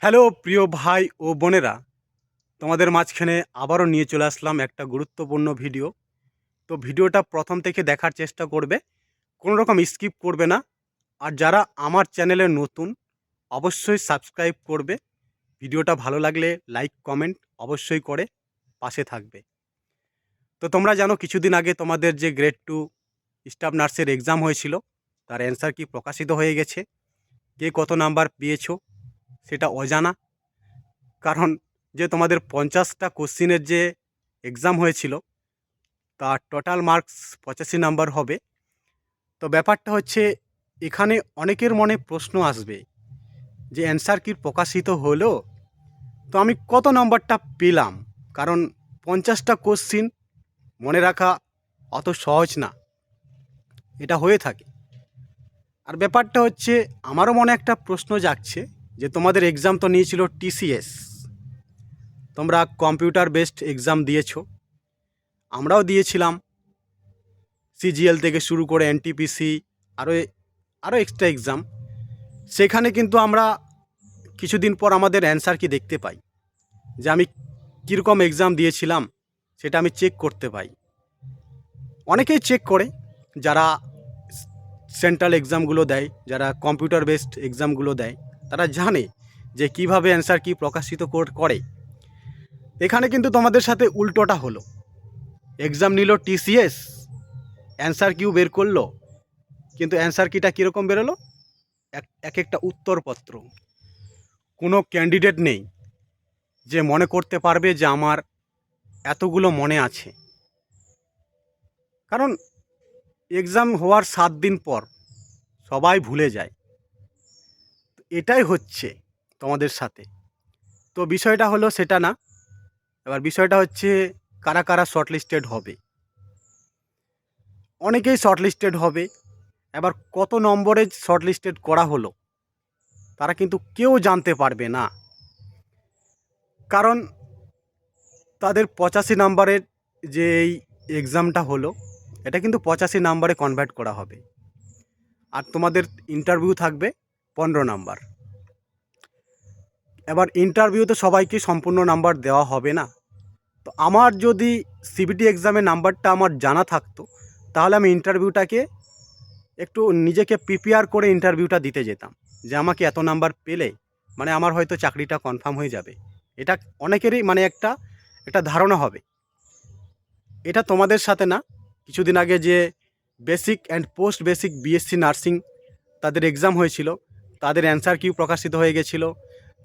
Hello প্রিয় ভাই ও বোনেরা, তোমাদের মাঝখানে আবারও নিয়ে চলে আসলাম একটা গুরুত্বপূর্ণ ভিডিও। তো ভিডিওটা প্রথম থেকে দেখার চেষ্টা করবে, কোনো রকম স্কিপ করবে না। আর যারা আমার চ্যানেলে নতুন, অবশ্যই সাবস্ক্রাইব করবে। ভিডিওটা ভালো লাগলে লাইক কমেন্ট অবশ্যই করে পাশে থাকবে। তো তোমরা জানো কিছুদিন আগে তোমাদের যে গ্রেড 2 স্টাফ নার্সের এক্সাম হয়েছিল, তার অ্যান্সার কি প্রকাশিত হয়ে গেছে। কে কত নাম্বার পেয়েছো সেটা অজানা, কারণ যে তোমাদের 50টা কোশ্চিনের যে এক্সাম হয়েছিল তার টোটাল মার্কস 85 নাম্বার হবে। তো ব্যাপারটা হচ্ছে, এখানে অনেকের মনে প্রশ্ন আসবে যে অ্যান্সার কি প্রকাশিত হলো, তো আমি কত নাম্বারটা পেলাম। কারণ 50টা কোশ্চিন মনে রাখা অত সহজ না, এটা হয়ে থাকে। আর ব্যাপারটা হচ্ছে, আমারও মনে একটা প্রশ্ন জাগছে যে তোমাদের এক্সাম তো নিয়েছিল টিসিএস, তোমরা কম্পিউটার বেসড এক্সাম দিয়েছো, আমরাও দিয়েছিলাম। সিজিএল থেকে শুরু করে এনটিপিসি, আরও আরও এক্সট্রা এক্সাম। সেখানে কিন্তু আমরা কিছুদিন পর আমাদের অ্যান্সার কি দেখতে পাই, যে আমি কীরকম এক্সাম দিয়েছিলাম সেটা আমি চেক করতে পাই। অনেকেই চেক করে, যারা সেন্ট্রাল এক্সামগুলো দেয়, যারা কম্পিউটার বেসড এক্সামগুলো দেয়, তারা জানে যে কিভাবে অ্যান্সার কি প্রকাশিত করে। এখানে কিন্তু তোমাদের সাথে উল্টোটা হলো। এক্সাম নিল টিসিএস, অ্যান্সার কিউ বের করলো, কিন্তু অ্যান্সার কিটা কীরকম বেরোলো, এক একটা উত্তরপত্র। কোনো ক্যান্ডিডেট নেই যে মনে করতে পারবে যে আমার এতগুলো মনে আছে। কারণ এক্সাম হওয়ার 7 দিন পর সবাই ভুলে যায়। এটাই হচ্ছে তোমাদের সাথে। তো বিষয়টা হলো সেটা না, এবার বিষয়টা হচ্ছে কারা কারা শর্টলিস্টেড হবে। অনেকেই শর্টলিস্টেড হবে। এবার কত নম্বরে শর্টলিস্টেড করা হলো তারা কিন্তু কেউ জানতে পারবে না। কারণ তাদের 85 নাম্বারের যে এই এক্সামটা হলো, এটা কিন্তু 85 নাম্বারে কনভার্ট করা হবে। আর তোমাদের ইন্টারভিউ থাকবে 15 নাম্বার। এবার ইন্টারভিউতে সবাইকে সম্পূর্ণ নাম্বার দেওয়া হবে না। তো আমার যদি সিবিটি এক্সামের নাম্বারটা আমার জানা থাকতো, তাহলে আমি ইন্টারভিউটাকে একটু নিজেকে প্রিপেয়ার করে ইন্টারভিউটা দিতে যেতাম, যে আমাকে এত নাম্বার পেলে মানে আমার হয়তো চাকরিটা কনফার্ম হয়ে যাবে। এটা অনেকেরই মানে একটা ধারণা হবে। এটা তোমাদের সাথে না। কিছুদিন আগে যে basic and post basic BSc nursing তাদের এক্সাম হয়েছিল, তাদের অ্যান্সার কিউ প্রকাশিত হয়ে গেছিলো।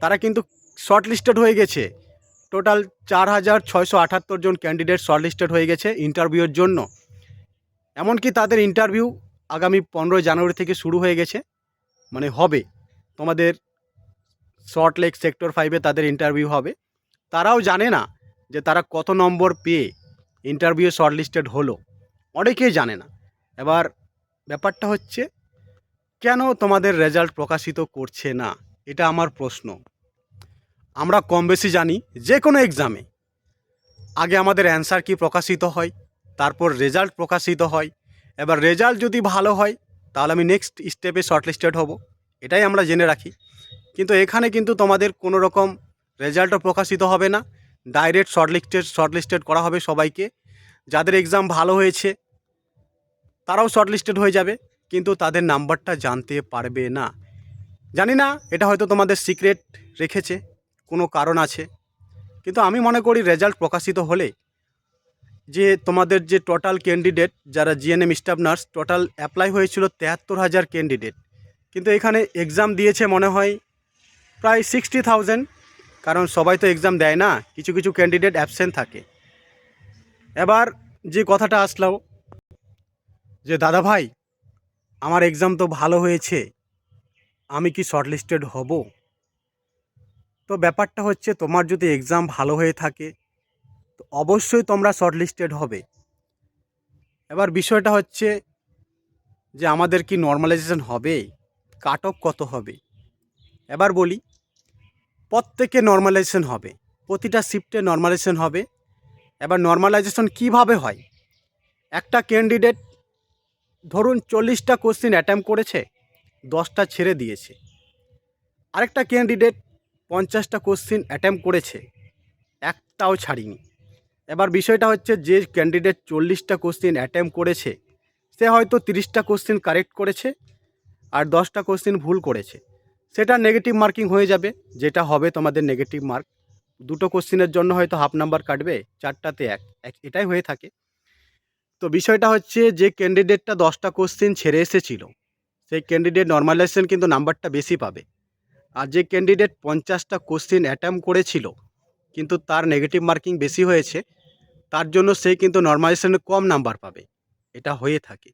তারা কিন্তু শর্টলিস্টেড হয়ে গেছে। টোটাল 4678 জন ক্যান্ডিডেট শর্টলিস্টেড হয়ে গেছে ইন্টারভিউর জন্য। এমনকি তাদের ইন্টারভিউ আগামী 15 জানুয়ারি থেকে শুরু হয়ে গেছে, মানে হবে। তোমাদের সল্টলেক সেক্টর 5-এ তাদের ইন্টারভিউ হবে। তারাও জানে না যে তারা কত নম্বর পেয়ে ইন্টারভিউ শর্টলিস্টেড হলো, অনেকেই জানে না। এবার ব্যাপারটা হচ্ছে, কেন তোমাদের রেজাল্ট প্রকাশিত করছে না, এটা আমার প্রশ্ন। আমরা কম বেশি জানি যে কোনো এক্সামে আগে আমাদের অ্যান্সার কি প্রকাশিত হয়, তারপর রেজাল্ট প্রকাশিত হয়। এবার রেজাল্ট যদি ভালো হয় তাহলে আমি নেক্সট স্টেপে শর্টলিস্টেড হব, এটাই আমরা জেনে রাখি। কিন্তু এখানে কিন্তু তোমাদের কোনো রকম রেজাল্টও প্রকাশিত হবে না, ডাইরেক্ট শর্টলিস্টেড করা হবে সবাইকে। যাদের এক্সাম ভালো হয়েছে তারাও শর্টলিস্টেড হয়ে যাবে, কিন্তু তাদের নাম্বারটা জানতে পারবে না। জানি না, এটা হয়তো তোমাদের সিক্রেট রেখেছে, কোনো কারণ আছে। কিন্তু আমি মনে করি রেজাল্ট প্রকাশিত হলে, যে তোমাদের যে টোটাল ক্যান্ডিডেট যারা GNM staff nurse, total apply হয়েছিল 73,000 ক্যান্ডিডেট, কিন্তু এখানে এক্সাম দিয়েছে মনে হয় প্রায় 60,000। কারণ সবাই তো এক্সাম দেয় না, কিছু কিছু ক্যান্ডিডেট অ্যাবসেন্ট থাকে। এবার যে কথাটা আসলো যে দাদা ভাই, আমার এক্সাম তো ভালো হয়েছে, আমি কি শর্টলিস্টেড হব? তো ব্যাপারটা হচ্ছে, তোমার যদি এক্সাম ভালো হয়ে থাকে তো অবশ্যই তোমরা শর্টলিস্টেড হবে। এবার বিষয়টা হচ্ছে যে আমাদের কি নর্মালাইজেশন হবে, কাট অফ কত হবে। এবার বলি, প্রত্যেকে নর্মালাইজেশন হবে, প্রতিটা শিফটে নর্মালাইজেশন হবে। এবার নর্মালাইজেশন কিভাবে হয়, একটা ক্যান্ডিডেট ধরুন 40টা কোশ্চিন অ্যাটেম্প করেছে, 10টা ছেড়ে দিয়েছে। আরেকটা ক্যান্ডিডেট 50টা কোশ্চিন অ্যাটেম্প করেছে, একটাও ছাড়িনি। এবার বিষয়টা হচ্ছে যে ক্যান্ডিডেট 40টা কোশ্চিন অ্যাটেম্প করেছে, সে হয়তো 30টা কোশ্চিন কারেক্ট করেছে আর 10টা কোশ্চিন ভুল করেছে, সেটা নেগেটিভ মার্কিং হয়ে যাবে, যেটা হবে তোমাদের নেগেটিভ মার্ক। দুটো কোশ্চিনের জন্য হয়তো হাফ নাম্বার কাটবে, 4টাতে এক এটাই হয়ে থাকে। তো বিষয়টা হচ্ছে যে ক্যান্ডিডেটটা 10টা কোশ্চিন ছেড়ে এসেছিল, সেই ক্যান্ডিডেট নর্মালাইজেশন কিন্তু নাম্বারটা বেশি পাবে। আর যে ক্যান্ডিডেট 50টা কোশ্চিন অ্যাটেম্প করেছিল কিন্তু তার নেগেটিভ মার্কিং বেশি হয়েছে, তার জন্য সে কিন্তু নর্মালাইজেশনে কম নাম্বার পাবে। এটা হয়ে থাকে,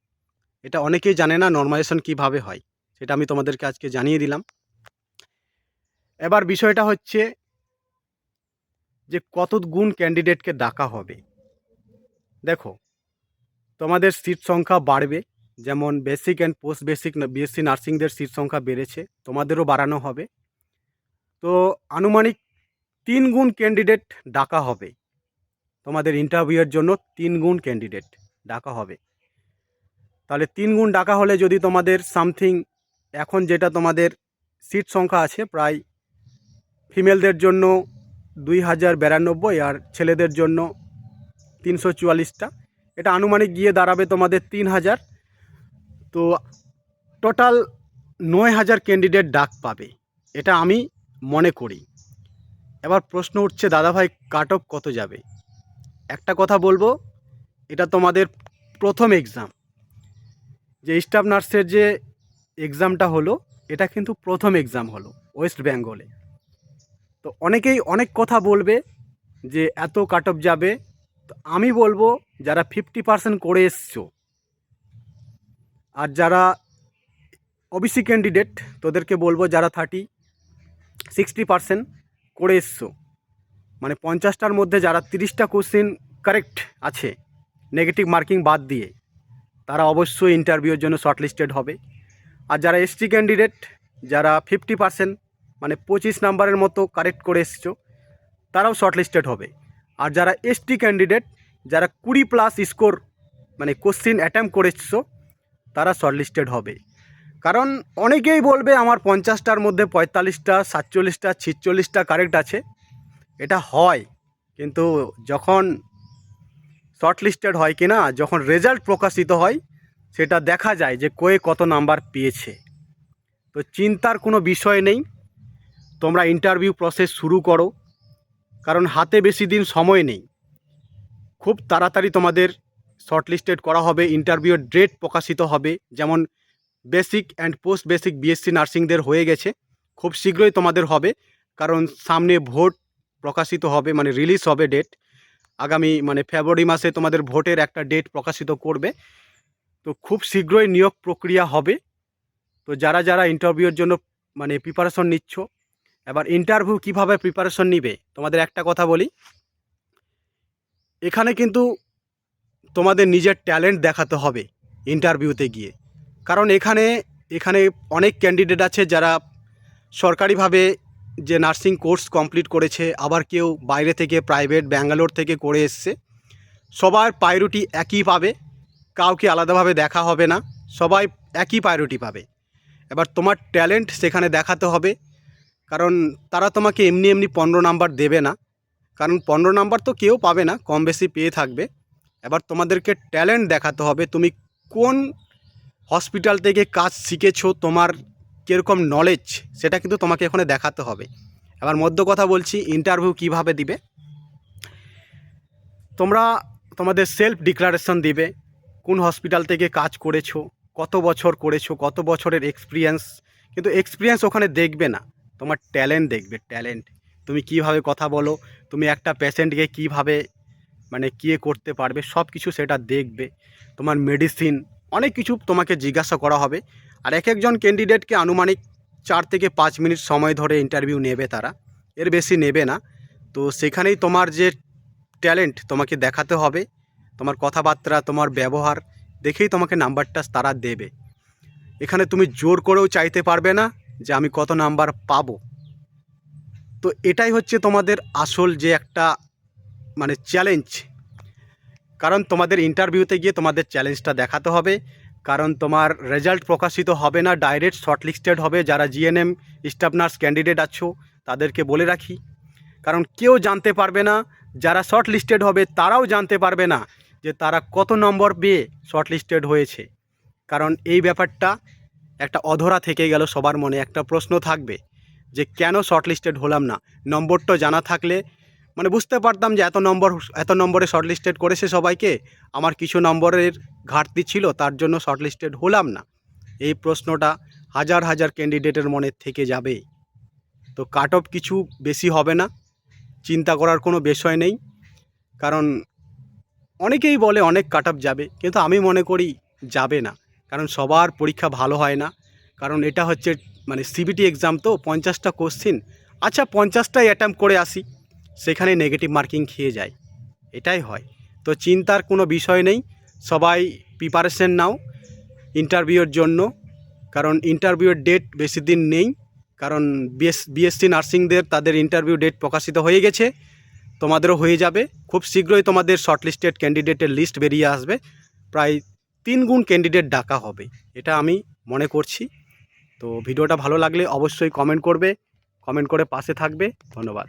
এটা অনেকেই জানে না নর্মালাইজেশন কিভাবে হয়, সেটা আমি তোমাদেরকে আজকে জানিয়ে দিলাম। এবার বিষয়টা হচ্ছে যে কত গুণ ক্যান্ডিডেটকে ডাকা হবে। দেখো, তোমাদের সিট সংখ্যা বাড়বে, যেমন basic and post basic BSc নার্সিংদের সিট সংখ্যা বেড়েছে, তোমাদেরও বাড়ানো হবে। তো আনুমানিক 3 গুণ ক্যান্ডিডেট ডাকা হবে, তোমাদের ইন্টারভিউয়ের জন্য 3 গুণ ক্যান্ডিডেট ডাকা হবে। তাহলে 3 গুণ ডাকা হলে যদি তোমাদের সামথিং এখন যেটা তোমাদের সিট সংখ্যা আছে, প্রায় ফিমেলদের জন্য 2092 আর ছেলেদের জন্য 344টা, এটা আনুমানিক গিয়ে দাঁড়াবে তোমাদের 3000। তো টোটাল 9000 ক্যান্ডিডেট ডাক পাবে, এটা আমি মনে করি। এবার প্রশ্ন উঠছে, দাদাভাই কাট অফ কত যাবে? একটা কথা বলবো, এটা তোমাদের প্রথম এক্সাম, যে স্টাফ নার্সের যে এক্সামটা হলো, এটা কিন্তু প্রথম এক্সাম হলো ওয়েস্ট বেঙ্গলে। তো অনেকেই অনেক কথা বলবে যে এত কাট অফ যাবে। তো আমি বলবো, যারা 50% করে এসছো আর যারা ওবিসি ক্যান্ডিডেট, তোদেরকে বলবো যারা 60% করে এসছো, মানে 50টার মধ্যে যারা 30টা কোশ্চেন কারেক্ট আছে নেগেটিভ মার্কিং বাদ দিয়ে, তারা অবশ্যই ইন্টারভিউর জন্য শর্টলিস্টেড হবে। আর যারা এসটি ক্যান্ডিডেট, যারা 50% মানে 25 নাম্বারের মতো কারেক্ট করে এসছো, তারাও শর্টলিস্টেড হবে। আর যারা এসটি ক্যান্ডিডেট, যারা 20+ স্কোর মানে কোশ্চিন অ্যাটেম্প করেছো, তারা শর্টলিস্টেড হবে। কারণ অনেকেই বলবে আমার 50টার মধ্যে 45টা 47টা 46টা কারেক্ট আছে, এটা হয়, কিন্তু যখন শর্টলিস্টেড হয় কি না, যখন রেজাল্ট প্রকাশিত হয়, সেটা দেখা যায় যে কত নাম্বার পেয়েছে। তো চিন্তার কোনো বিষয় নেই, তোমরা ইন্টারভিউ প্রসেস শুরু করো, কারণ হাতে বেশি দিন সময় নেই, খুব তাড়াতাড়ি তোমাদের শর্টলিস্টেড করা হবে, ইন্টারভিউর ডেট প্রকাশিত হবে। যেমন basic and post basic BSc নার্সিংদের হয়ে গেছে, খুব শীঘ্রই তোমাদের হবে, কারণ সামনে ভোট প্রকাশিত হবে, মানে রিলিজ হবে ডেট। আগামী মানে ফেব্রুয়ারি মাসে তোমাদের ভোটের একটা ডেট প্রকাশিত করবে, তো খুব শীঘ্রই নিয়োগ প্রক্রিয়া হবে। তো যারা যারা ইন্টারভিউর জন্য মানে প্রিপারেশন নিচ্ছ, এবার ইন্টারভিউ কিভাবে প্রিপারেশন নিবে, তোমাদের একটা কথা বলি, এখানে কিন্তু তোমাদের নিজের ট্যালেন্ট দেখাতে হবে ইন্টারভিউতে গিয়ে। কারণ এখানে অনেক ক্যান্ডিডেট আছে যারা সরকারিভাবে যে নার্সিং কোর্স কমপ্লিট করেছে, আবার কেউ বাইরে থেকে প্রাইভেট ব্যাঙ্গালোর থেকে করে এসছে। সবার প্রায়োরিটি একই পাবে, কাউকে আলাদাভাবে দেখা হবে না, সবাই একই প্রায়োরিটি পাবে। এবার তোমার ট্যালেন্ট সেখানে দেখাতে হবে, কারণ তারা তোমাকে এমনি এমনি 15 নাম্বার দেবে না, কারণ 15 নাম্বার তো কেউ পাবে না, কম বেশি পেয়ে থাকবে। এবার তোমাদেরকে ট্যালেন্ট দেখাতে হবে, তুমি কোন হসপিটাল থেকে কাজ শিখেছো, তোমার কীরকম নলেজ, সেটা কিন্তু তোমাকে এখানে দেখাতে হবে। এবার মধ্য কথা বলছি, ইন্টারভিউ কিভাবে দিবে, তোমরা তোমাদের সেলফ ডিক্লারেশন দিবে, কোন হসপিটাল থেকে কাজ করেছো, কত বছর করেছো, কত বছরের এক্সপিরিয়েন্স। কিন্তু এক্সপিরিয়েন্স ওখানে দেখবে না, তোমার ট্যালেন্ট দেখবে, ট্যালেন্ট, তুমি কিভাবে কথা বলো, তুমি একটা পেশেন্টকে কিভাবে মানে করতে পারবে, সব কিছু সেটা দেখবে। তোমার মেডিসিন, অনেক কিছু তোমাকে জিজ্ঞাসা করা হবে। আর একজন ক্যান্ডিডেটকে আনুমানিক 4 থেকে 5 মিনিট সময় ধরে ইন্টারভিউ নেবে তারা, এর বেশি নেবে না। তো সেখানেই তোমার যে ট্যালেন্ট তোমাকে দেখাতে হবে, তোমার কথাবার্তা, তোমার ব্যবহার দেখেই তোমাকে নাম্বারটা তারা দেবে। এখানে তুমি জোর করেও চাইতে পারবে না যে আমি কত নাম্বার পাবো। তো এটাই হচ্ছে তোমাদের আসল যে একটা মানে চ্যালেঞ্জ, কারণ তোমাদের ইন্টারভিউতে গিয়ে তোমাদের চ্যালেঞ্জটা দেখাতে হবে। কারণ তোমার রেজাল্ট প্রকাশিত হবে না, ডাইরেক্ট শর্টলিস্টেড হবে। যারা জিএনএম স্টাফ নার্স ক্যান্ডিডেট আছো, তাদেরকে বলে রাখি, কারণ কেউ জানতে পারবে না, যারা শর্ট লিস্টেড হবে তারাও জানতে পারবে না যে তারা কত নম্বর পেয়ে শর্ট লিস্টেড হয়েছে। কারণ এই ব্যাপারটা একটা অধরা থেকে গেল, সবার মনে একটা প্রশ্ন থাকবে যে কেন শর্ট লিস্টেড হলাম না। নম্বরটা জানা থাকলে মানে বুঝতে পারতাম যে এত নম্বরে শর্ট লিস্টেড করেছে সবাইকে, আমার কিছু নম্বরের ঘাটতি ছিল তার জন্য শর্ট লিস্টেড হলাম না। এই প্রশ্নটা হাজার হাজার ক্যান্ডিডেটের মনে থেকে যাবে। তো কাট অফ কিছু বেশি হবে না, চিন্তা করার কোনো বিষয় নেই। কারণ অনেকেই বলে অনেক কাট অফ যাবে, কিন্তু আমি মনে করি যাবে না। কারণ সবার পরীক্ষা ভালো হয় না, কারণ এটা হচ্ছে মানে সিবিটি এক্সাম, তো 50টা কোশ্চিন, আচ্ছা 50টাই অ্যাটেম্প করে আসি, সেখানে নেগেটিভ মার্কিং খেয়ে যায়, এটাই হয়। তো চিন্তার কোনো বিষয় নেই, সবাই প্রিপারেশন নাও ইন্টারভিউর জন্য। কারণ ইন্টারভিউর ডেট বেশি দিন নেই, কারণ বিএসসি নার্সিংদের তাদের ইন্টারভিউ ডেট প্রকাশিত হয়ে গেছে, তোমাদেরও হয়ে যাবে খুব শীঘ্রই। তোমাদের শর্টলিস্টেড ক্যান্ডিডেটের লিস্ট বেরিয়ে আসবে, প্রায় 3 গুণ ক্যান্ডিডেট ডাকা হবে, এটা আমি মনে করছি। তো ভিডিওটা ভালো লাগলে অবশ্যই কমেন্ট করবে, কমেন্ট করে পাশে থাকবে। ধন্যবাদ।